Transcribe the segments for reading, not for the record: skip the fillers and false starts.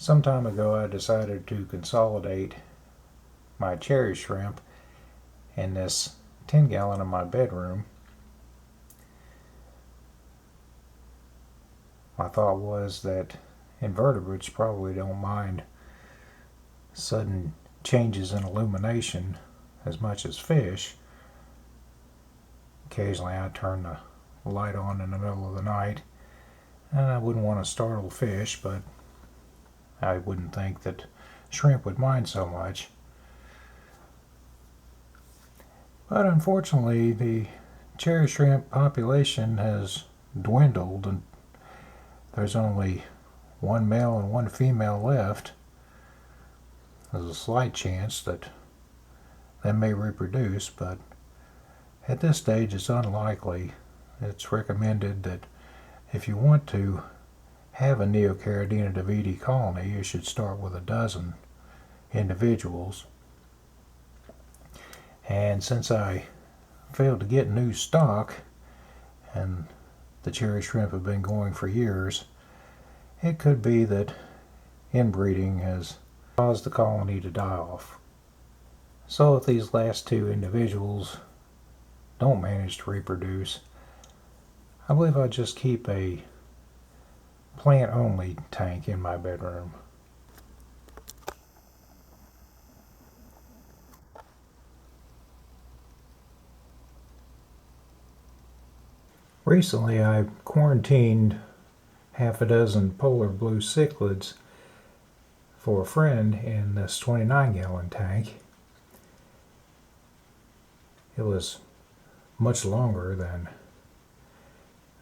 Some time ago I decided to consolidate my cherry shrimp in this 10-gallon in my bedroom. My thought was that invertebrates probably don't mind sudden changes in illumination as much as fish. Occasionally I turn the light on in the middle of the night, and I wouldn't want to startle fish, but I wouldn't think that shrimp would mind so much. But unfortunately, the cherry shrimp population has dwindled, and there's only one male and one female left. There's a slight chance that they may reproduce, but at this stage it's unlikely. It's recommended that if you want to have a Neocaridina davidi colony, you should start with a dozen individuals. And since I failed to get new stock, and the cherry shrimp have been going for years, it could be that inbreeding has caused the colony to die off. So if these last two individuals don't manage to reproduce, I believe I'll just keep a plant-only tank in my bedroom. Recently I quarantined half a dozen polar blue cichlids for a friend in this 29-gallon tank. It was much longer than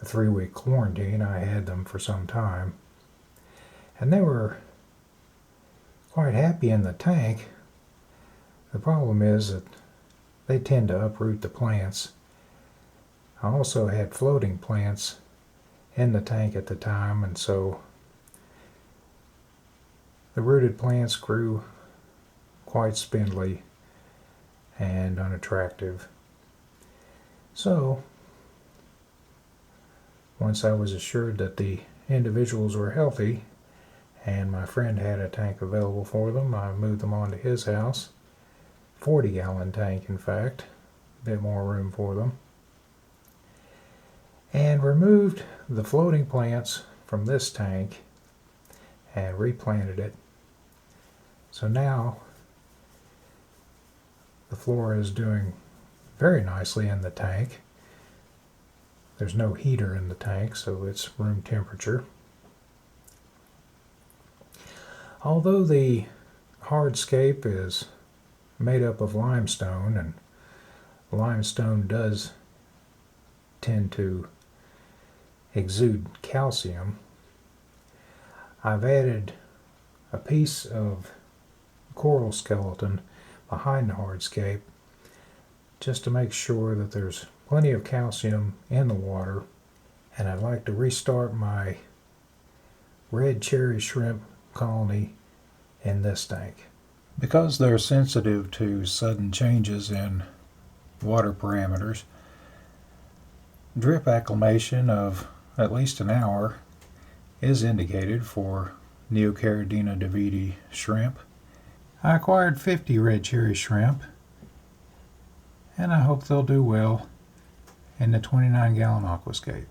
a 3-week quarantine. I had them for some time, and they were quite happy in the tank. The problem is that they tend to uproot the plants. I also had floating plants in the tank at the time, and so the rooted plants grew quite spindly and unattractive. So once I was assured that the individuals were healthy and my friend had a tank available for them, I moved them onto his house. 40-gallon tank, in fact, a bit more room for them, and removed the floating plants from this tank and replanted it. So now the flora is doing very nicely in the tank. There's no heater in the tank, so it's room temperature. Although the hardscape is made up of limestone, and limestone does tend to exude calcium, I've added a piece of coral skeleton behind the hardscape just to make sure that there's plenty of calcium in the water. And I'd like to restart my red cherry shrimp colony in this tank. Because they're sensitive to sudden changes in water parameters, drip acclimation of at least an hour is indicated for Neocaridina davidi shrimp. I acquired 50 red cherry shrimp, and I hope they'll do well in the 29-gallon Aquascape.